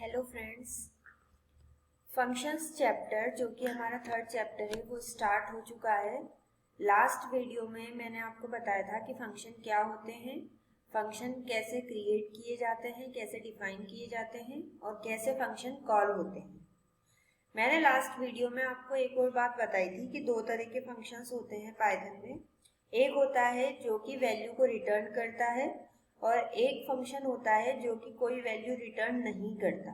Hello friends, functions chapter जो कि हमारा थर्ड चैप्टर है वो स्टार्ट हो चुका है। लास्ट वीडियो में मैंने आपको बताया था कि फंक्शन क्या होते हैं, फंक्शन कैसे क्रिएट किए जाते हैं, कैसे डिफाइन किए जाते हैं और कैसे फंक्शन कॉल होते हैं। मैंने लास्ट वीडियो में आपको एक और बात बताई थी कि दो तरह के फंक्शंस होते हैं पाइथन में। एक होता है जो कि वैल्यू को रिटर्न करता है और एक फंक्शन होता है जो कि कोई वैल्यू रिटर्न नहीं करता।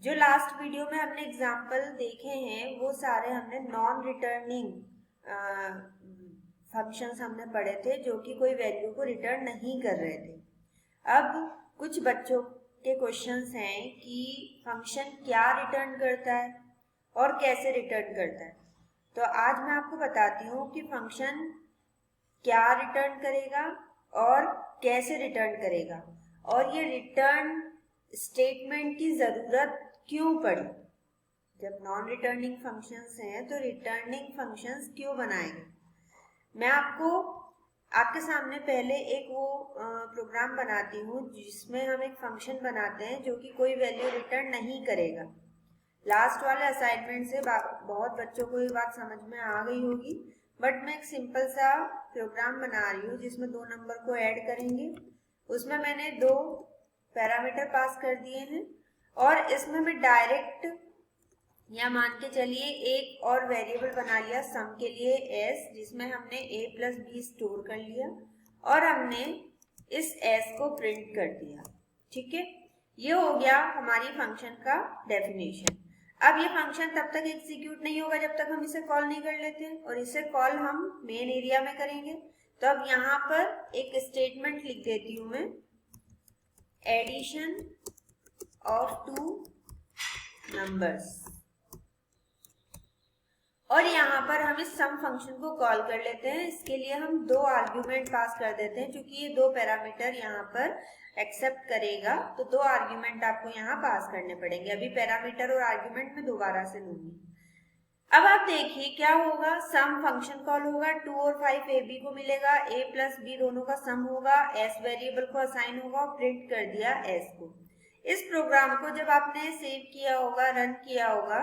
जो लास्ट वीडियो में हमने एग्जाम्पल देखे हैं वो सारे हमने नॉन रिटर्निंग फंक्शंस हमने पढ़े थे जो कि कोई वैल्यू को रिटर्न नहीं कर रहे थे। अब कुछ बच्चों के क्वेश्चंस हैं कि फंक्शन क्या रिटर्न करता है और कैसे रिटर्न करता है। तो आज मैं आपको बताती हूँ कि फंक्शन क्या रिटर्न करेगा और कैसे रिटर्न करेगा और ये रिटर्न स्टेटमेंट की ज़रूरत क्यों पड़ी। जब नॉन रिटर्निंग फंक्शंस हैं तो रिटर्निंग फंक्शंस क्यों बनाएंगे। मैं आपके सामने पहले एक वो प्रोग्राम बनाती हूँ जिसमें हम एक फंक्शन बनाते हैं जो कि कोई वैल्यू रिटर्न नहीं करेगा। लास्ट वाले असाइनमेंट से बहुत बच्चों को ये बात समझ में आ गई होगी, बट मैं एक सिंपल सा प्रोग्राम बना रही हूँ जिसमें दो नंबर को ऐड करेंगे। उसमें मैंने दो पैरामीटर पास कर दिए हैं और इसमें मैं डायरेक्ट या मान के चलिए एक और वेरिएबल बना लिया सम के लिए s, जिसमें हमने a प्लस बी स्टोर कर लिया और हमने इस s को प्रिंट कर दिया। ठीक है, ये हो गया हमारी फंक्शन का डेफिनेशन। अब ये फंक्शन तब तक एग्जीक्यूट नहीं होगा जब तक हम इसे कॉल नहीं कर लेते और इसे कॉल हम मेन एरिया में करेंगे। तो अब यहाँ पर एक स्टेटमेंट लिख देती हूँ मैं, एडिशन ऑफ टू नंबर्स, और यहाँ पर हम इस सम फंक्शन को कॉल कर लेते हैं। इसके लिए हम दो आर्ग्यूमेंट पास कर देते हैं क्योंकि ये दो पैरामीटर यहाँ पर एक्सेप्ट करेगा, तो दो आर्ग्यूमेंट आपको यहाँ पास करने पड़ेंगे। अभी पैरामीटर और आर्ग्यूमेंट में दोबारा से लूंगी। अब आप देखिए क्या होगा, सम फंक्शन कॉल होगा, 2 और 5 ए बी को मिलेगा, a प्लस बी दोनों का सम होगा, s वेरिएबल को असाइन होगा और प्रिंट कर दिया s को। इस प्रोग्राम को जब आपने सेव किया होगा, रन किया होगा,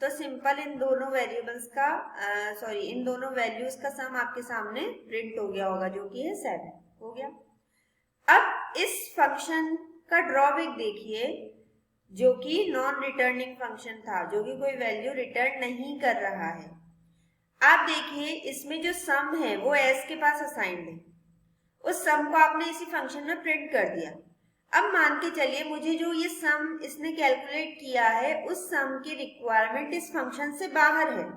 तो सिंपल इन दोनों वेरिएबल्स का इन दोनों वैल्यूज का सम आपके सामने प्रिंट हो गया होगा जो कि है 7 हो गया। अब इस फंक्शन का ड्रॉबैक देखिए जो कि नॉन रिटर्निंग फंक्शन था, जो कि कोई वैल्यू रिटर्न नहीं कर रहा है। आप देखिए इसमें जो सम है वो s के पास असाइंड है, उस सम को आपने इसी फंक्शन में प्रिंट कर दिया। अब मान के चलिए मुझे जो ये सम इसने कैलकुलेट किया है उस सम की रिक्वायरमेंट इस फंक्शन से बाहर है।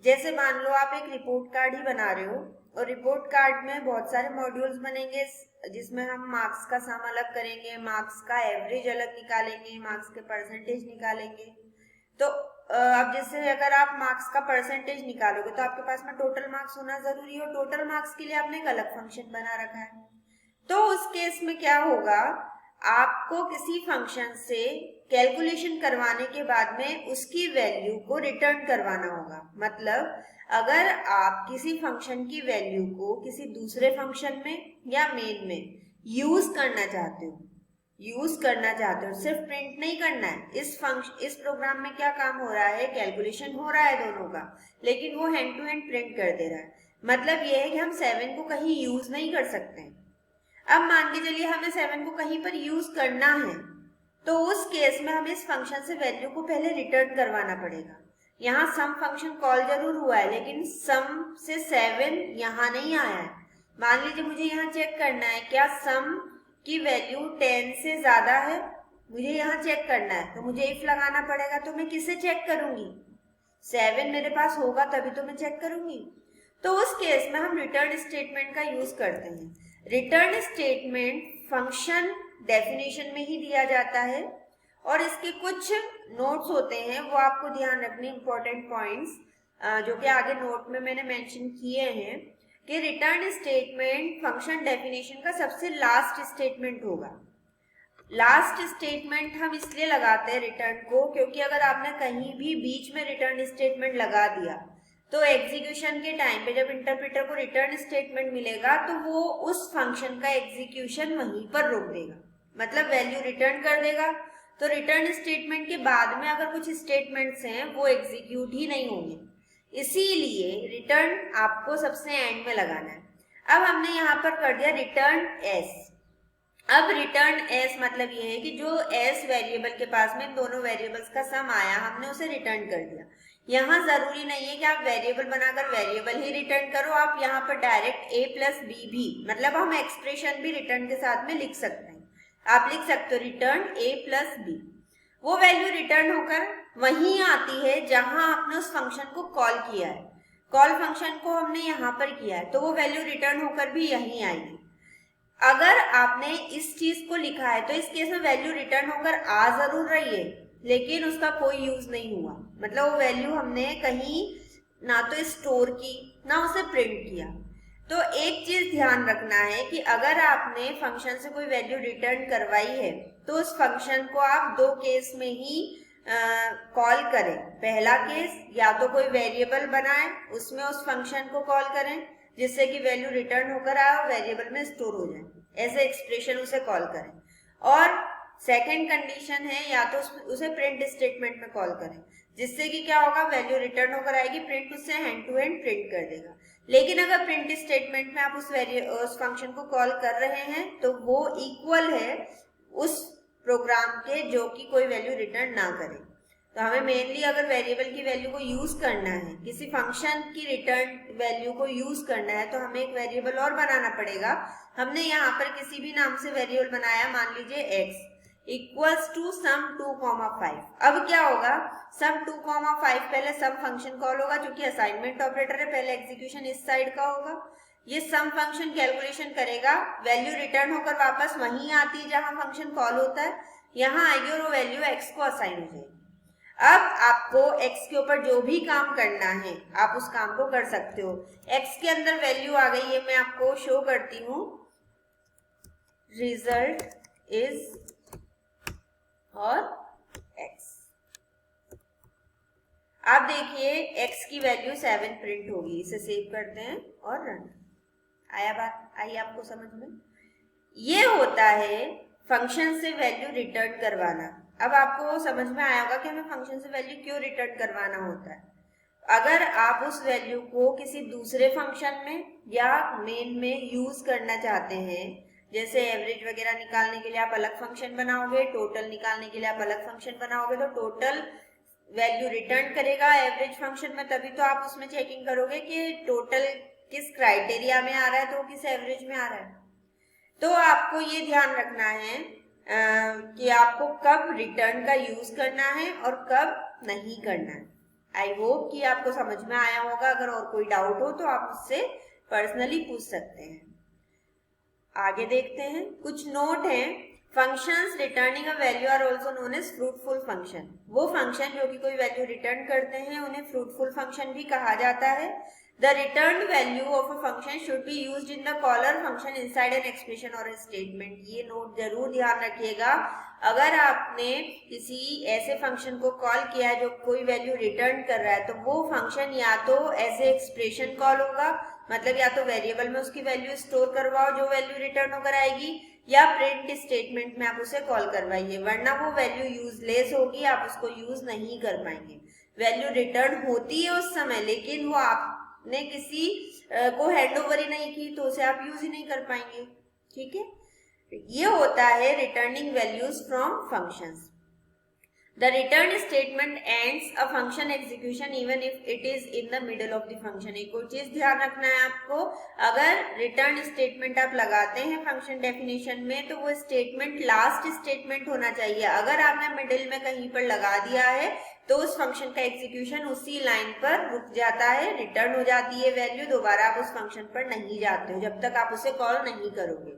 जैसे मान लो आप एक रिपोर्ट कार्ड ही बना रहे हो और रिपोर्ट कार्ड में बहुत सारे मॉड्यूल्स बनेंगे जिसमें हम मार्क्स का सम अलग करेंगे, मार्क्स का एवरेज अलग निकालेंगे, मार्क्स के परसेंटेज निकालेंगे। तो अब जैसे अगर आप मार्क्स का परसेंटेज निकालोगे तो आपके पास में टोटल मार्क्स होना जरूरी है और टोटल मार्क्स के लिए आपने एक अलग फंक्शन बना रखा है। तो उस केस में क्या होगा, आपको किसी फंक्शन से कैलकुलेशन करवाने के बाद में उसकी वैल्यू को रिटर्न करवाना होगा। मतलब अगर आप किसी फंक्शन की वैल्यू को किसी दूसरे फंक्शन में या मेन में यूज करना चाहते हो, सिर्फ प्रिंट नहीं करना है। इस प्रोग्राम में क्या काम हो रहा है, कैलकुलेशन हो रहा है दोनों का, लेकिन वो हैंड टू हैंड प्रिंट कर दे रहा है। मतलब ये है कि हम 7 को कहीं यूज नहीं कर सकते हैं। अब मान के चलिए हमें 7 को कहीं पर यूज करना है, तो उस केस में हमें इस फंक्शन से वैल्यू को पहले रिटर्न करवाना पड़ेगा। यहाँ सम फंक्शन कॉल जरूर हुआ है लेकिन सम से 7 यहाँ नहीं आया है। मान लीजिए मुझे यहाँ चेक करना है क्या सम की वैल्यू 10 से ज्यादा है, मुझे यहाँ चेक करना है, तो मुझे इफ लगाना पड़ेगा। तो मैं किससे चेक करूंगी, 7 मेरे पास होगा तभी तो मैं चेक करूंगी। तो उस केस में हम रिटर्न स्टेटमेंट का यूज करते हैं। रिटर्न स्टेटमेंट फंक्शन डेफिनेशन में ही दिया जाता है और इसके कुछ नोट्स होते हैं, वो आपको ध्यान रखने, इंपॉर्टेंट पॉइंट्स जो कि आगे नोट में मैंने मेंशन किए हैं कि रिटर्न स्टेटमेंट फंक्शन डेफिनेशन का सबसे लास्ट स्टेटमेंट होगा। लास्ट स्टेटमेंट हम इसलिए लगाते हैं रिटर्न को क्योंकि अगर आपने कहीं भी बीच में रिटर्न स्टेटमेंट लगा दिया तो एग्जीक्यूशन के टाइम पे जब इंटरप्रेटर को रिटर्न स्टेटमेंट मिलेगा तो वो उस फंक्शन का एग्जीक्यूशन वहीं पर रोक देगा, मतलब वैल्यू रिटर्न कर देगा। तो रिटर्न स्टेटमेंट के बाद में अगर कुछ स्टेटमेंट्स हैं वो एग्जीक्यूट ही नहीं होंगे, इसीलिए रिटर्न आपको सबसे एंड में लगाना है। अब हमने यहाँ पर कर दिया रिटर्न एस। अब रिटर्न एस मतलब ये है कि जो एस वेरिएबल के पास में दोनों वेरिएबल्स का सम आया हमने उसे रिटर्न कर दिया। यहाँ जरूरी नहीं है कि आप वेरिएबल बनाकर वेरिएबल ही रिटर्न करो, आप यहाँ पर डायरेक्ट a प्लस बी भी, मतलब हम एक्सप्रेशन भी रिटर्न के साथ में लिख सकते हैं। आप लिख सकते हो रिटर्न a प्लस बी। वो वैल्यू रिटर्न होकर वहीं आती है जहां आपने उस फंक्शन को कॉल किया है। कॉल फंक्शन को हमने यहाँ पर किया है तो वो वैल्यू रिटर्न होकर भी यहीं आएगी। अगर आपने इस चीज को लिखा है तो इस केस में वैल्यू रिटर्न होकर आ जरूर रही है लेकिन उसका कोई यूज नहीं हुआ, मतलब वो वैल्यू हमने कहीं ना तो स्टोर की ना उसे प्रिंट किया। तो एक चीज ध्यान रखना है कि अगर आपने फंक्शन से कोई वैल्यू रिटर्न करवाई है तो उस फंक्शन को आप दो केस में ही कॉल करें। पहला केस या तो कोई वेरिएबल बनाए उसमें उस फंक्शन को कॉल करें जिससे कि वैल्यू रिटर्न होकर आए और वेरिएबल में स्टोर हो जाए, ऐसे एक्सप्रेशन उसे कॉल करें। और सेकेंड कंडीशन है या तो उसे प्रिंट स्टेटमेंट में कॉल करें जिससे कि क्या होगा वैल्यू रिटर्न होकर आएगी, प्रिंट उससे हैंड टू हैंड प्रिंट कर देगा। लेकिन अगर प्रिंट स्टेटमेंट में आप उस फंक्शन को कॉल कर रहे हैं तो वो इक्वल है उस प्रोग्राम के जो कि कोई वैल्यू रिटर्न ना करे। तो हमें मेनली अगर वेरिएबल की वैल्यू को यूज करना है, किसी फंक्शन की रिटर्न वैल्यू को यूज करना है तो हमें एक वेरिएबल और बनाना पड़ेगा। हमने यहाँ पर किसी भी नाम से वेरिएबल बनाया, मान लीजिए x इक्वल्स टू सम 2,5। अब क्या होगा, सम 2,5 पहले सम फंक्शन कॉल होगा क्योंकि असाइनमेंट ऑपरेटर है, पहले एग्जीक्यूशन इस साइड का होगा। ये सम फंक्शन कैलकुलेशन करेगा, वैल्यू रिटर्न होकर वापस वहीं आती है जहां फंक्शन कॉल होता है, यहाँ आएगी और वो वैल्यू x को असाइन हो जाएगी। अब आपको x के ऊपर जो भी काम करना है आप उस काम को कर सकते हो। x के अंदर वैल्यू आ गई है, मैं आपको शो करती हूँ, रिजल्ट इज और x। आप देखिए x की वैल्यू 7 प्रिंट होगी। इसे सेव करते हैं और रन। आया बात आई आपको समझ में? ये होता है फंक्शन से वैल्यू रिटर्न करवाना। अब आपको समझ में आया होगा कि हमें फंक्शन से वैल्यू क्यों रिटर्न करवाना होता है। अगर आप उस वैल्यू को किसी दूसरे फंक्शन में या मेन में यूज करना चाहते हैं, जैसे एवरेज वगैरह निकालने के लिए आप अलग फंक्शन बनाओगे, टोटल निकालने के लिए आप अलग फंक्शन बनाओगे, तो टोटल वैल्यू रिटर्न करेगा एवरेज फंक्शन में, तभी तो आप उसमें चेकिंग करोगे कि टोटल किस क्राइटेरिया में आ रहा है तो किस एवरेज में आ रहा है। तो आपको ये ध्यान रखना है कि आपको कब रिटर्न का यूज करना है और कब नहीं करना है। आई होप कि आपको समझ में आया होगा। अगर और कोई डाउट हो तो आप उससे पर्सनली पूछ सकते हैं। आगे देखते हैं, कुछ नोट हैं। Functions returning a value are also known as fruitful function. वो फंक्शन जो कि कोई वैल्यू रिटर्न करते हैं उन्हें फ्रूटफुल फंक्शन भी कहा जाता है। The returned value of a function should be used in the caller function inside an expression or a statement। ये नोट जरूर ध्यान रखिएगा। अगर आपने किसी ऐसे फंक्शन को कॉल किया है जो कोई वैल्यू रिटर्न कर रहा है तो वो फंक्शन या तो एज ए एक्सप्रेशन कॉल होगा, मतलब या तो वेरिएबल में उसकी वैल्यू स्टोर करवाओ जो वैल्यू रिटर्न होकर आएगी, या प्रिंट स्टेटमेंट में आप उसे कॉल करवाइए, वरना वो वैल्यू यूजलेस होगी, आप उसको यूज नहीं कर पाएंगे। वैल्यू रिटर्न होती है उस समय लेकिन वो आपने किसी को हैंड ओवर ही नहीं की तो उसे आप यूज ही नहीं कर पाएंगे। ठीक है, ये होता है returning values from functions. The return statement ends a function execution even if it is in the middle of the function। एक और चीज ध्यान रखना है आपको, अगर रिटर्न स्टेटमेंट आप लगाते हैं फंक्शन डेफिनेशन में तो वो स्टेटमेंट लास्ट स्टेटमेंट होना चाहिए। अगर आपने मिडिल में कहीं पर लगा दिया है तो उस फंक्शन का एग्जीक्यूशन उसी लाइन पर रुक जाता है, रिटर्न हो जाती है वैल्यू, दोबारा आप उस फंक्शन पर नहीं जाते हो जब तक आप उसे कॉल नहीं करोगे।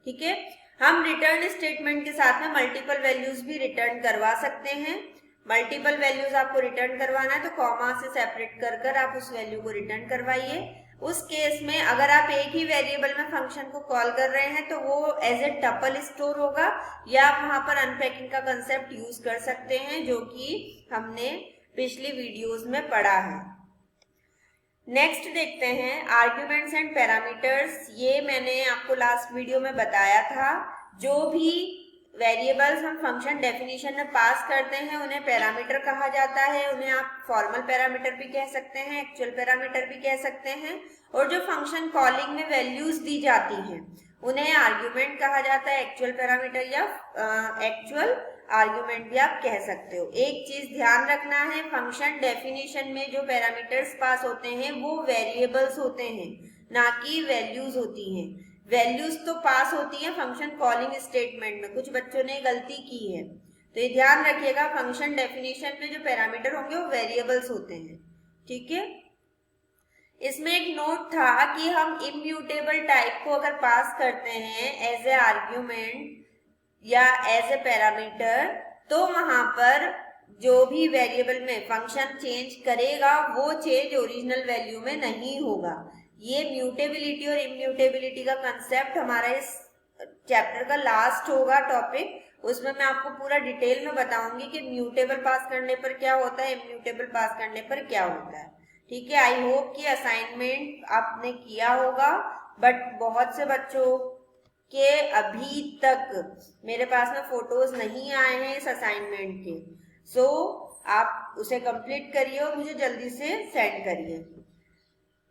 ठीक है, हम रिटर्न स्टेटमेंट के साथ में मल्टीपल वैल्यूज भी रिटर्न करवा सकते हैं। मल्टीपल वैल्यूज आपको रिटर्न करवाना है तो कॉमा से सेपरेट कर कर आप उस वैल्यू को रिटर्न करवाइए। उस केस में अगर आप एक ही वेरिएबल में फंक्शन को कॉल कर रहे हैं तो वो एज ए टपल स्टोर होगा, या आप वहां पर अनपैकिंग का कंसेप्ट यूज कर सकते हैं जो कि हमने पिछली वीडियोज में पढ़ा है। नेक्स्ट देखते हैं आर्ग्यूमेंट्स एंड पैरामीटर्स। ये मैंने आपको लास्ट वीडियो में बताया था, जो भी वेरिएबल्स हम फंक्शन डेफिनेशन में पास करते हैं, उन्हें पैरामीटर कहा जाता है। उन्हें आप फॉर्मल पैरामीटर भी कह सकते हैं, एक्चुअल पैरामीटर भी कह सकते हैं। और जो फंक्शन कॉलिंग में वैल्यूज दी जाती हैं उन्हें आर्ग्यूमेंट कहा जाता है, एक्चुअल पैरामीटर या एक्चुअल आर्ग्यूमेंट भी आप कह सकते हो। एक चीज ध्यान रखना है, फंक्शन डेफिनेशन में जो पैरामीटर्स पास होते हैं वो वेरिएबल्स होते हैं, ना कि वैल्यूज होती हैं। वैल्यूज तो पास होती है फंक्शन कॉलिंग स्टेटमेंट में, कुछ बच्चों ने गलती की है, तो ये ध्यान रखिएगा। फंक्शन डेफिनेशन में जो पैरामीटर होंगे वो वेरिएबल्स होते हैं, ठीक है। इसमें एक नोट था कि हम इम्यूटेबल टाइप को अगर पास करते हैं एज ए आर्ग्यूमेंट या एज ए पैरामीटर, तो वहां पर जो भी वेरिएबल में फंक्शन चेंज करेगा वो चेंज ओरिजिनल वैल्यू में नहीं होगा। ये म्यूटेबिलिटी और इम्यूटेबिलिटी का कंसेप्ट हमारा इस चैप्टर का लास्ट होगा टॉपिक, उसमें मैं आपको पूरा डिटेल में बताऊंगी कि म्यूटेबल पास करने पर क्या होता है, इम्यूटेबल पास करने पर क्या होता है, ठीक है। आई होप कि असाइनमेंट आपने किया होगा, बट बहुत से बच्चों के अभी तक मेरे पास में फोटोज नहीं आए हैं इस असाइनमेंट के, सो आप उसे कंप्लीट करिए और मुझे जल्दी से सेंड करिए।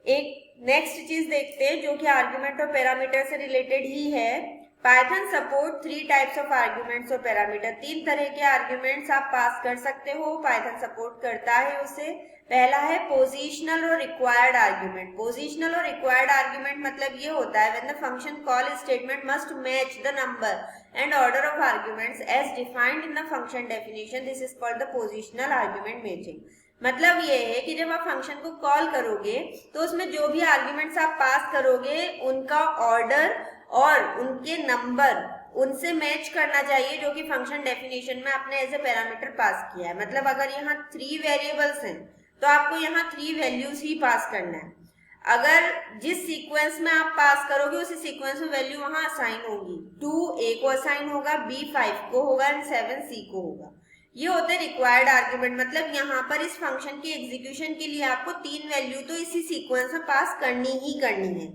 एक नेक्स्ट चीज देखते हैं जो कि आर्ग्यूमेंट और पैरामीटर से रिलेटेड ही है। Python support 3 types of arguments और पैरामीटर, 3 तरह के आर्ग्यूमेंट्स आप पास कर सकते हो, पाइथन सपोर्ट करता है उसे। पहला है पोजिशनल और रिक्वायर्ड आर्ग्यूमेंट। पोजिशनल और रिक्वायर्ड आर्ग्यूमेंट मतलब ये होता है when the function call statement must match the number and order of arguments as defined in the function definition, this is called the positional argument matching. मतलब ये है कि जब आप फंक्शन को कॉल करोगे तो उसमें जो भी आर्ग्यूमेंट्स आप पास करोगे उनका ऑर्डर और उनके नंबर उनसे मैच करना चाहिए जो कि फंक्शन डेफिनेशन में आपने एज ए पैरामीटर पास किया है। मतलब अगर यहाँ 3 वेरिएबल्स हैं तो आपको यहाँ 3 वैल्यूज ही पास करना है। अगर जिस सीक्वेंस में आप पास करोगे उसी सीक्वेंस में वैल्यू वहां असाइन होगी। 2 A को असाइन होगा, B 5 को होगा एंड 7 C को होगा। ये होते हैं रिक्वायर्ड आर्ग्यूमेंट। मतलब यहाँ पर इस फंक्शन के एग्जीक्यूशन के लिए आपको 3 वैल्यू तो इसी सीक्वेंस में पास करनी ही करनी है,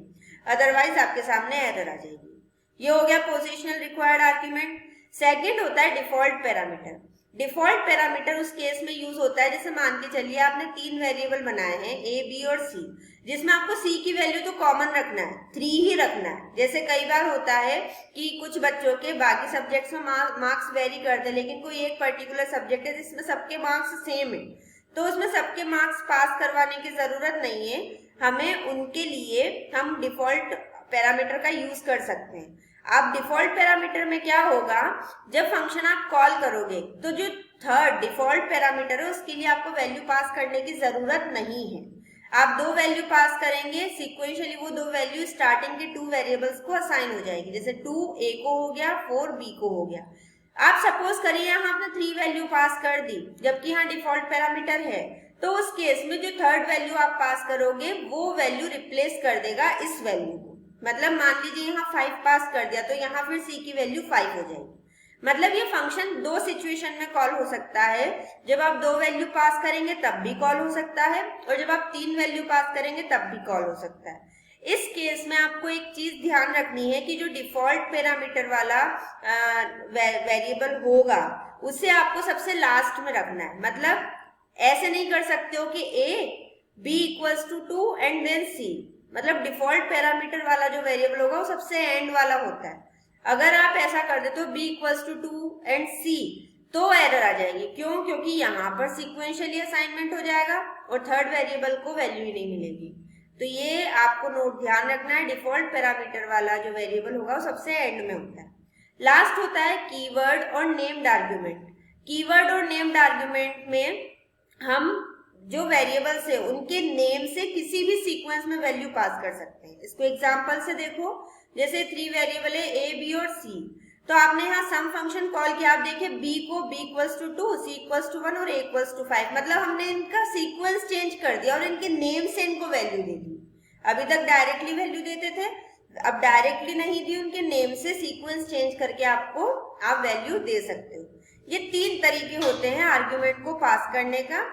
अदरवाइज आपके सामने एरर आ जाएगी। ये हो गया पोजिशनल रिक्वायर्ड आर्ग्यूमेंट। सेकंड होता है डिफॉल्ट पैरामीटर। डिफॉल्ट पैरामीटर उस केस में यूज होता है जैसे मान के चलिए आपने 3 वेरिएबल बनाए हैं A, B और C, जिसमें आपको C की वैल्यू तो कॉमन रखना है, 3 ही रखना है। जैसे कई बार होता है कि कुछ बच्चों के बाकी सब्जेक्ट्स में मार्क्स वेरी करते हैं, लेकिन कोई एक पर्टिकुलर सब्जेक्ट है जिसमें सबके मार्क्स सेम है, तो उसमें सबके मार्क्स पास करवाने की जरूरत नहीं है। हमें उनके लिए हम डिफॉल्ट पैरामीटर का यूज कर सकते हैं। आप डिफॉल्ट पैरामीटर में क्या होगा, जब फंक्शन आप कॉल करोगे तो जो थर्ड डिफॉल्ट पैरामीटर है उसके लिए आपको वैल्यू पास करने की जरूरत नहीं है। आप 2 वैल्यू पास करेंगे, सिक्वेंशियली वो 2 वैल्यू स्टार्टिंग के 2 वेरिएबल्स को असाइन हो जाएगी। जैसे 2 A को हो गया, 4 B को हो गया। आप सपोज करिए यहाँ आपने 3 वैल्यू पास कर दी जबकि यहाँ डिफॉल्ट पैरामीटर है, तो उस केस में जो थर्ड वैल्यू आप पास करोगे वो वैल्यू रिप्लेस कर देगा इस वैल्यू को। मतलब मान लीजिए यहाँ 5 पास कर दिया तो यहाँ फिर C की वैल्यू 5 हो जाएगी। मतलब ये फंक्शन 2 सिचुएशन में कॉल हो सकता है, जब आप 2 वैल्यू पास करेंगे तब भी कॉल हो सकता है और जब आप 3 वैल्यू पास करेंगे तब भी कॉल हो सकता है। इस केस में आपको एक चीज ध्यान रखनी है कि जो डिफॉल्ट पैरामीटर वाला वेरिएबल होगा उसे आपको सबसे लास्ट में रखना है। मतलब ऐसे नहीं कर सकते हो कि A B equals to 2 and then C, मतलब डिफॉल्ट पैरामीटर वाला जो वेरिएबल होगा वो सबसे एंड वाला होता है। अगर आप ऐसा कर देते हो B equals to 2 and C तो एरर आ जाएगी। क्यों? क्योंकि यहाँ पर सिक्वेंशियली असाइनमेंट हो जाएगा और थर्ड वेरिएबल को वैल्यू ही नहीं मिलेगी। तो ये आपको नोट ध्यान रखना है, डिफॉल्ट पैरामीटर वाला जो वेरिएबल होगा वो सबसे एंड में होता है। लास्ट होता है कीवर्ड और नेम्ड आर्ग्यूमेंट। कीवर्ड और नेम्ड आर्ग्यूमेंट में हम जो वेरिएबल्स है उनके नेम से किसी भी सीक्वेंस में वैल्यू पास कर सकते हैं। इसको एग्जांपल से देखो, जैसे 3 वेरिएबल है A, B और C, तो आपने यहाँ सम फंक्शन कॉल किया, आप देखिए B को B equals to 2, C equals to 1 और A इक्वल्स टू 5, मतलब हमने इनका सीक्वेंस चेंज कर दिया और इनके नेम से इनको वैल्यू दे दी। अभी तक डायरेक्टली वैल्यू देते थे, अब डायरेक्टली नहीं दी, उनके नेम से सीक्वेंस चेंज करके आप वैल्यू दे सकते हो। ये 3 तरीके होते हैं आर्ग्यूमेंट को पास करने का।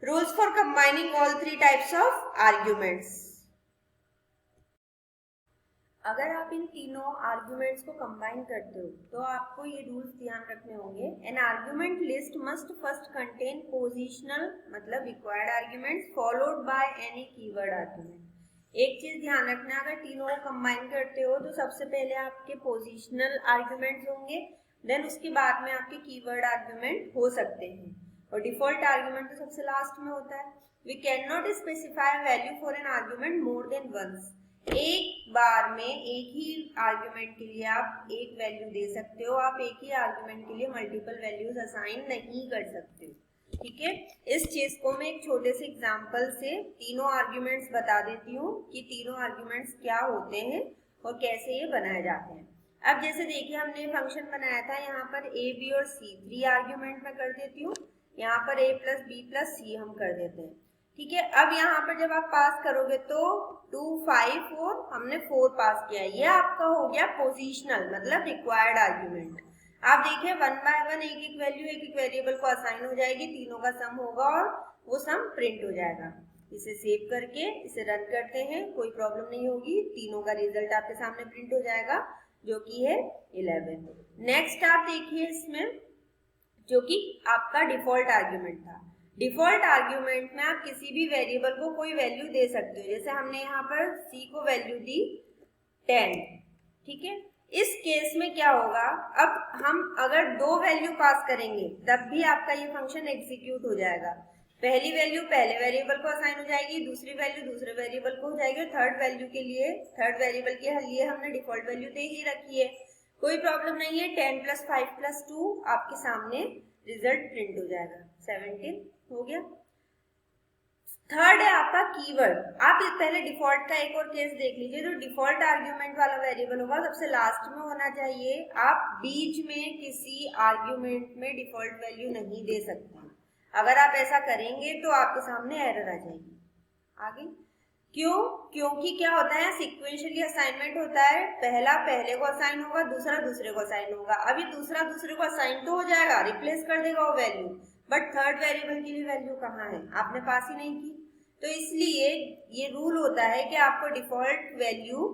Rules for combining all 3 types of arguments. अगर आप इन तीनों आर्ग्यूमेंट्स को कंबाइन करते हो तो आपको ये रूल्स ध्यान रखने होंगे। An argument list must first contain positional मतलब required arguments followed by any keyword argument. एक चीज ध्यान रखना, अगर तीनों को कंबाइन करते हो तो सबसे पहले आपके पोजिशनल आर्ग्यूमेंट्स होंगे, देन उसके बाद में आपके कीवर्ड आर्ग्यूमेंट हो सकते हैं, और डिफॉल्ट आर्ग्यूमेंट तो सबसे लास्ट में होता है। We can not specify value for an argument more than once. एक बार में एक ही आर्ग्यूमेंट के लिए आप एक वैल्यू दे सकते हो, आप एक ही आर्ग्यूमेंट के लिए मल्टीपल वैल्यूज असाइन नहीं कर सकते हो। ठीक है, इस चीज को मैं एक छोटे से एग्जांपल से तीनों आर्ग्यूमेंट्स बता देती हूँ कि तीनों आर्ग्यूमेंट्स क्या होते हैं और कैसे ये बनाए जाते हैं। अब जैसे देखिए हमने फंक्शन बनाया था, यहाँ पर a, b और c 3 आर्ग्यूमेंट में कर देती हूँ, यहाँ पर a plus b plus c हम कर देते हैं। ठीक है, अब यहाँ पर जब आप पास करोगे तो 2, 5, 4 हमने 4 पास किया, ये आपका हो गया पोजिशनल मतलब रिक्वायर्ड आर्ग्यूमेंट। आप देखिए 1 बाय 1 एक एक वैल्यू एक एक वेरिएबल को असाइन हो जाएगी, तीनों का सम होगा और वो सम प्रिंट हो जाएगा। इसे सेव करके इसे रन करते हैं, कोई प्रॉब्लम नहीं होगी, तीनों का रिजल्ट आपके सामने प्रिंट हो जाएगा जो कि है 11। नेक्स्ट आप देखिए इसमें जो कि आपका डिफॉल्ट आर्ग्यूमेंट था। डिफॉल्ट आर्ग्यूमेंट में आप किसी भी वेरिएबल को कोई वैल्यू दे सकते हो, जैसे हमने यहाँ पर c को वैल्यू दी 10। ठीक है, इस केस में क्या होगा, अब हम अगर 2 वैल्यू पास करेंगे तब भी आपका ये फंक्शन एग्जीक्यूट हो जाएगा। पहली वैल्यू पहले वेरिएबल को असाइन हो जाएगी, दूसरी वैल्यू दूसरे वेरिएबल को हो जाएगी, और थर्ड वैल्यू के लिए थर्ड वेरिएबल के लिए हमने डिफॉल्ट वैल्यू दे ही रखी है, कोई प्रॉब्लम नहीं है। 10 + 5 + 2 आपके सामने रिजल्ट प्रिंट हो जाएगा, 17 हो गया। थर्ड है आपका कीवर्ड। आप पहले डिफॉल्ट का एक और केस देख लीजिए, जो डिफॉल्ट आर्ग्यूमेंट वाला वेरिएबल होगा सबसे लास्ट में होना चाहिए। आप बीच में किसी आर्ग्यूमेंट में डिफॉल्ट वैल्यू नहीं दे सकते, अगर आप ऐसा करेंगे तो आपके सामने एरर आ जाएगी। आगे क्यों? क्योंकि क्या होता है, सिक्वेंशियली असाइनमेंट होता है, पहला पहले को असाइन होगा, दूसरा दूसरे को असाइन होगा। अभी दूसरा दूसरे को असाइन तो हो जाएगा, रिप्लेस कर देगा वो वैल्यू, बट थर्ड वेरिएबल की भी वैल्यू कहाँ है, आपने पास ही नहीं की। तो इसलिए ये रूल होता है कि आपको डिफॉल्ट वैल्यू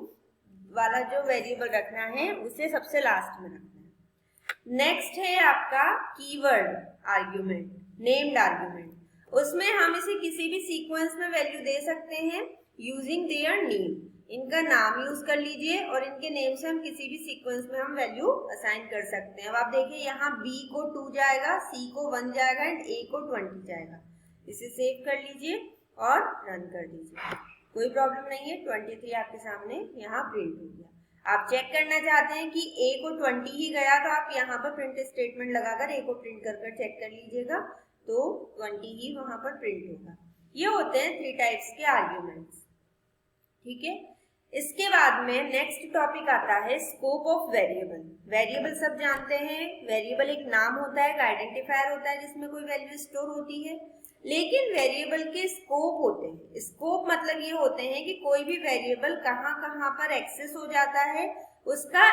वाला जो वेरिएबल रखना है उसे सबसे लास्ट में रखना है। नेक्स्ट है आपका कीवर्ड आर्ग्यूमेंट, नेम्ड आर्ग्यूमेंट। उसमें हम इसे किसी भी सीक्वेंस में वैल्यू दे सकते हैं यूजिंग देयर नेम। इनका नाम यूज कर लीजिए और इनके नेम से हम किसी भी सीक्वेंस में हम वैल्यू असाइन कर सकते हैं। अब आप देखिए यहाँ b को 2 जाएगा, c को 1 जाएगा एंड a को 20 जाएगा। इसे सेव कर लीजिए और रन कर दीजिए, कोई प्रॉब्लम नहीं है। 23 आपके सामने यहाँ प्रिंट हो गया। आप चेक करना चाहते हैं कि a को 20 ही गया तो आप यहाँ पर प्रिंट स्टेटमेंट लगाकर a को प्रिंट कर चेक कर लीजिएगा, तो 20 ही वहां पर प्रिंट होगा। ये होते हैं 3 टाइप्स के आर्ग्यूमेंट्स। ठीक है, इसके बाद में नेक्स्ट टॉपिक आता है स्कोप ऑफ वेरिएबल। वेरिएबल सब जानते हैं, वेरिएबल एक नाम होता है, एक आइडेंटिफायर होता है जिसमें कोई वैल्यू स्टोर होती है, लेकिन वेरिएबल के स्कोप होते हैं। स्कोप मतलब ये होते हैं कि कोई भी वेरिएबल कहाँ कहाँ पर एक्सेस हो जाता है, उसका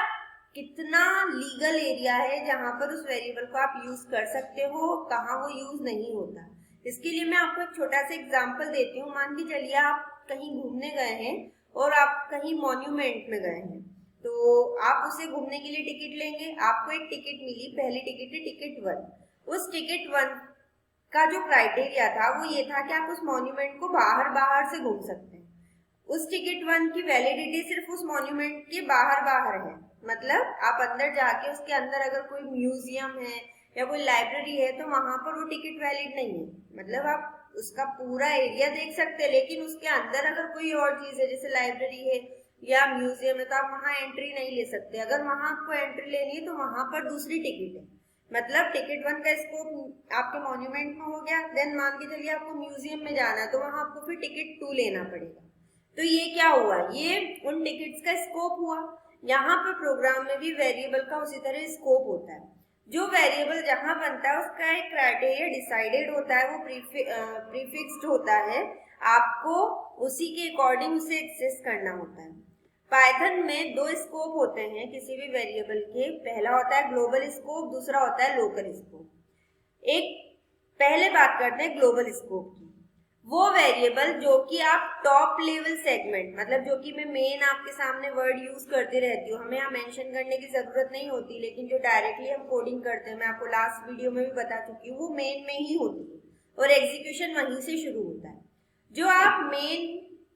कितना लीगल एरिया है जहां पर उस वेरिएबल को आप यूज कर सकते हो, कहाँ वो यूज नहीं होता। इसके लिए मैं आपको एक छोटा सा एग्जांपल देती हूँ। मान के चलिए आप कहीं घूमने गए हैं और आप कहीं मॉन्यूमेंट में गए हैं, तो आप उसे घूमने के लिए टिकट लेंगे। आपको एक टिकट मिली, पहली टिकट है टिकट 1। उस टिकट 1 का जो क्राइटेरिया था वो ये था कि आप उस मॉन्यूमेंट को बाहर से घूम सकते हैं। उस टिकट 1 की वैलिडिटी सिर्फ उस मॉन्यूमेंट के बाहर है, मतलब आप अंदर जाके उसके अंदर अगर कोई म्यूजियम है या कोई लाइब्रेरी है तो वहां पर वो टिकट वैलिड नहीं है, मतलब आप उसका पूरा एरिया देख सकते हैं, लेकिन उसके अंदर अगर कोई और चीज है जैसे लाइब्रेरी है या म्यूजियम है तो आप वहां एंट्री नहीं ले सकते। अगर वहां आपको एंट्री लेनी है तो वहां पर दूसरी टिकट है, मतलब टिकट 1 का स्कोप आपके मॉन्यूमेंट में हो गया। देन मान के चलिए आपको म्यूजियम में जाना है तो वहां आपको फिर टिकट 2 लेना पड़ेगा। तो ये क्या हुआ, ये उन टिकट्स का स्कोप हुआ। यहाँ पर प्रोग्राम में भी वेरिएबल का उसी तरह स्कोप होता है। जो वेरिएबल जहां बनता है उसका एक क्राइटेरिया डिसाइडेड होता है, वो प्रीफिक्स्ड होता है, आपको उसी के अकॉर्डिंग उसे एक्सेस करना होता है। पाइथन में 2 स्कोप होते हैं किसी भी वेरिएबल के, पहला होता है ग्लोबल स्कोप, दूसरा होता है लोकल स्कोप। एक पहले बात करते हैं ग्लोबल स्कोप की। वो वेरिएबल जो कि आप टॉप लेवल सेगमेंट, मतलब जो कि मैं मेन आपके सामने वर्ड यूज करती रहती हूँ, हमें यहाँ मेंशन करने की जरूरत नहीं होती, लेकिन जो डायरेक्टली हम कोडिंग करते हैं, मैं आपको लास्ट वीडियो में भी बता चुकी हूँ, वो मेन में ही होती है और एग्जीक्यूशन वहीं से शुरू होता है। जो आप मेन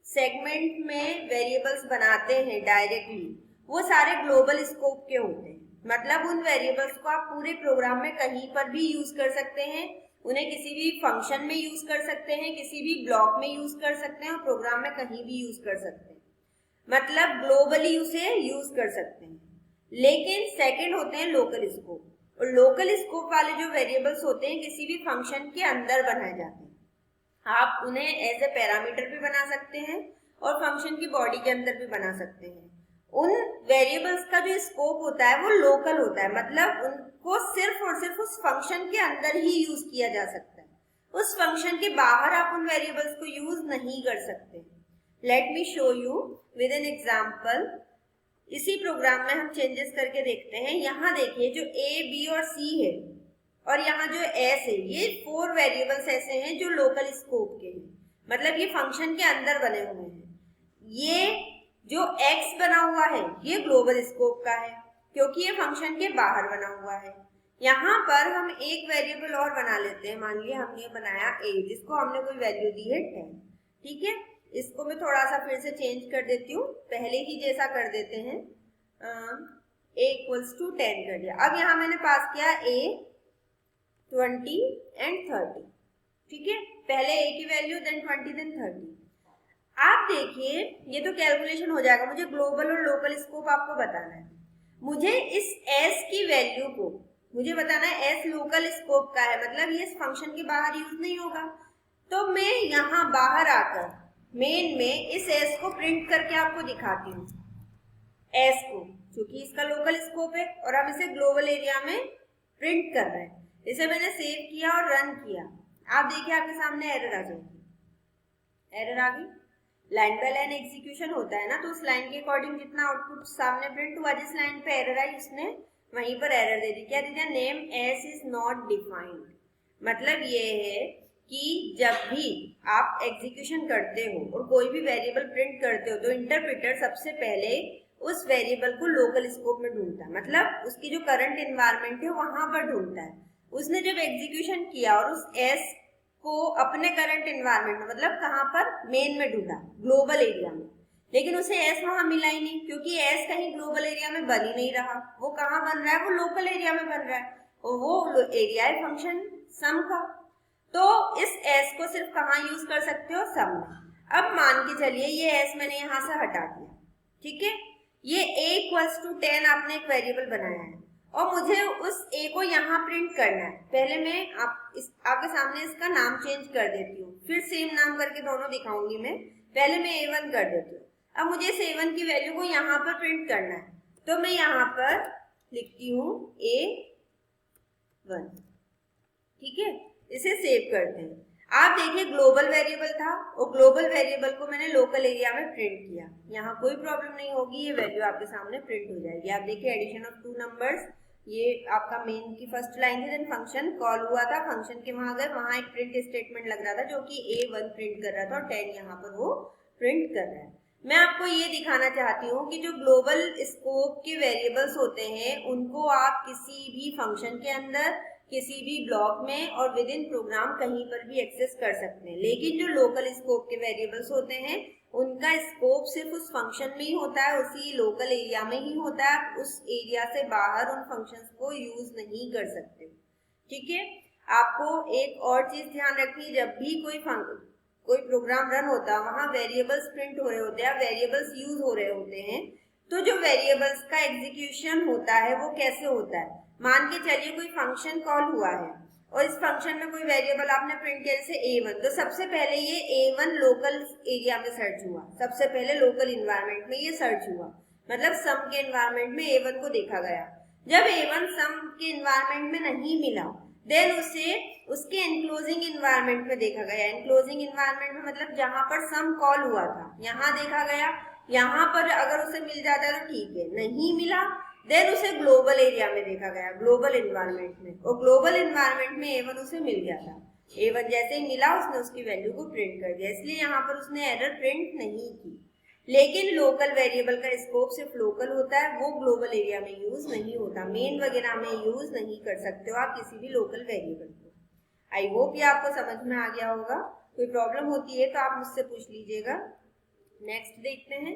सेगमेंट में वेरिएबल्स बनाते हैं डायरेक्टली, वो सारे ग्लोबल स्कोप के होते हैं। मतलब उन वेरिएबल्स को आप पूरे प्रोग्राम में कहीं पर भी यूज कर सकते हैं, उन्हें किसी भी फंक्शन में यूज कर सकते हैं, किसी भी ब्लॉक में यूज कर सकते हैं और प्रोग्राम में कहीं भी यूज कर सकते हैं, मतलब ग्लोबली उसे यूज कर सकते हैं। लेकिन सेकंड होते हैं लोकल स्कोप, और लोकल स्कोप वाले जो वेरिएबल्स होते हैं किसी भी फंक्शन के अंदर बनाए जाते हैं। आप उन्हें एज ए पैरामीटर भी बना सकते हैं और फंक्शन की बॉडी के अंदर भी बना सकते हैं। उन वेरिएबल्स का जो स्कोप होता है वो लोकल होता है, मतलब उनको सिर्फ और सिर्फ उस फंक्शन के अंदर ही यूज किया जा सकता है, उस फंक्शन के बाहर आप उन वेरिएबल्स को यूज नहीं कर सकते। Let me show you with an example. इसी प्रोग्राम में हम चेंजेस करके देखते हैं। यहाँ देखिए जो A, B और C है और यहाँ जो S है, ये 4 वेरिएबल्स ऐसे हैं जो लोकल स्कोप के हैं, मतलब ये फंक्शन के अंदर बने हुए हैं। ये जो X बना हुआ है ये ग्लोबल स्कोप का है क्योंकि ये फंक्शन के बाहर बना हुआ है। यहाँ पर हम एक वेरिएबल और बना लेते हैं, मान लिया हमने बनाया A, जिसको हमने कोई वैल्यू दी है 10। ठीक है, इसको मैं थोड़ा सा फिर से चेंज कर देती हूँ, पहले ही जैसा कर देते हैं, A इक्वल्स टू 10 कर दिया। अब यहाँ मैंने पास किया A 20 एंड 30। ठीक है, पहले A की वैल्यू देन 20 देन 30। आप देखिए ये तो कैलकुलेशन हो जाएगा, मुझे ग्लोबल और लोकल स्कोप आपको बताना है। मुझे इस S की वैल्यू को मुझे बताना है S लोकल स्कोप का है, मतलब ये इस फंक्शन के बाहर यूज नहीं होगा। तो मैं यहाँ बाहर आकर मेन में इस S को प्रिंट करके आपको दिखाती हूँ, S को, क्योंकि इसका लोकल स्कोप है और हम इसे ग्लोबल एरिया में प्रिंट कर रहे हैं। इसे मैंने सेव किया और रन किया, आप देखिए आपके सामने एरर आ जाएगी। एरर आ गई, लाइन बाय लाइन एग्जीक्यूशन होता है ना, तो उस लाइन के अकॉर्डिंग जितना आउटपुट सामने प्रिंट हुआ, जिस लाइन पे एरर आई उसने वहीं पर एरर दे दी। क्या दे दिया? Name S is not defined. मतलब ये है कि जब भी आप एग्जीक्यूशन करते हो और कोई भी वेरिएबल प्रिंट करते हो तो इंटरप्रेटर सबसे पहले उस वेरिएबल को लोकल स्कोप में ढूंढता है, मतलब उसकी जो करंट एनवायरनमेंट है वहां पर ढूंढता है। उसने जब एग्जीक्यूशन किया और उस एस को अपने करंट एनवायरनमेंट में, मतलब कहाँ पर, मेन में ढूंढा, ग्लोबल एरिया में, लेकिन उसे एस वहां मिला ही नहीं क्योंकि एस कहीं ग्लोबल एरिया में बन ही नहीं रहा। वो कहाँ बन रहा है? वो लोकल एरिया में बन रहा है और वो एरिया है फंक्शन सम का। तो इस एस को सिर्फ कहाँ यूज कर सकते हो? सम में। अब मान के चलिए ये एस मैंने यहाँ से हटा दिया, ठीक है, ये a इक्वल्स टू 10 आपने एक वेरिएबल बनाया है और मुझे उस a को यहाँ प्रिंट करना है। पहले मैं आपके सामने इसका नाम चेंज कर देती हूँ, फिर सेम नाम करके दोनों दिखाऊंगी मैं। पहले मैं A1 कर देती हूँ। अब मुझे इस A1 की वैल्यू को यहाँ पर प्रिंट करना है, तो मैं यहाँ पर लिखती हूँ A1। ठीक है, इसे सेव करते हैं। आप देखिए ग्लोबल वेरिएबल था और ग्लोबल वेरिएबल को मैंने लोकल एरिया में प्रिंट किया, यहाँ कोई प्रॉब्लम नहीं होगी, ये वैल्यू आपके सामने प्रिंट हो जाएगी। आप देखिए एडिशन ऑफ 2 नंबर्स, ये आपका मेन की फर्स्ट लाइन थी, देन फंक्शन कॉल हुआ था, फंक्शन के वहां गए, वहां एक प्रिंट स्टेटमेंट लग रहा था जो कि A1 प्रिंट कर रहा था और 10 यहाँ पर वो प्रिंट कर रहा है। मैं आपको ये दिखाना चाहती हूँ कि जो ग्लोबल स्कोप के वेरिएबल्स होते हैं उनको आप किसी भी फंक्शन के अंदर, किसी भी ब्लॉक में और विद इन प्रोग्राम कहीं पर भी एक्सेस कर सकते हैं। लेकिन जो लोकल स्कोप के वेरिएबल्स होते हैं उनका स्कोप सिर्फ उस फंक्शन में ही होता है, उसी लोकल एरिया में ही होता है, उस एरिया से बाहर उन फंक्शंस को यूज नहीं कर सकते। ठीक है, आपको एक और चीज ध्यान रखनी, जब भी कोई प्रोग्राम रन होता है वहां वेरिएबल्स प्रिंट हो रहे होते हैं, वेरिएबल्स यूज हो रहे होते हैं, तो जो वेरिएबल्स का एग्जीक्यूशन होता है वो कैसे होता है? मान के चलिए कोई फंक्शन कॉल हुआ है और इस फंक्शन में कोई वेरिएबल आपने प्रिंट किया जैसे A1, तो सबसे पहले ये A1 लोकल एरिया में सर्च हुआ, सबसे पहले लोकल इन्वायरमेंट में ये सर्च हुआ, मतलब सम के इन्वायरमेंट में A1 को देखा गया। जब A1 सम के इन्वायरमेंट में नहीं मिला, देन उसे उसके एनक्लोजिंग इन्वायरमेंट में देखा गया। एनक्लोजिंग इन्वायरमेंट में मतलब जहां पर सम कॉल हुआ था यहाँ देखा गया, यहाँ पर अगर उसे मिल जाता है तो ठीक है, नहीं मिला देन उसे ग्लोबल एरिया में देखा गया, ग्लोबल एनवायरनमेंट में, और ग्लोबल एनवायरनमेंट में A1 उसे मिल गया था। A1 जैसे ही मिला उसने उसकी वैल्यू को प्रिंट कर दिया, इसलिए यहाँ पर उसने एरर प्रिंट नहीं की। लेकिन लोकल वेरिएबल का स्कोप सिर्फ लोकल होता है, वो ग्लोबल एरिया में यूज नहीं होता, मेन वगैरह में यूज नहीं कर सकते हो आप किसी भी लोकल वेरिएबल को। आई होप ये आपको समझ में आ गया होगा। कोई प्रॉब्लम होती है तो आप मुझसे पूछ लीजिएगा। नेक्स्ट देखते हैं,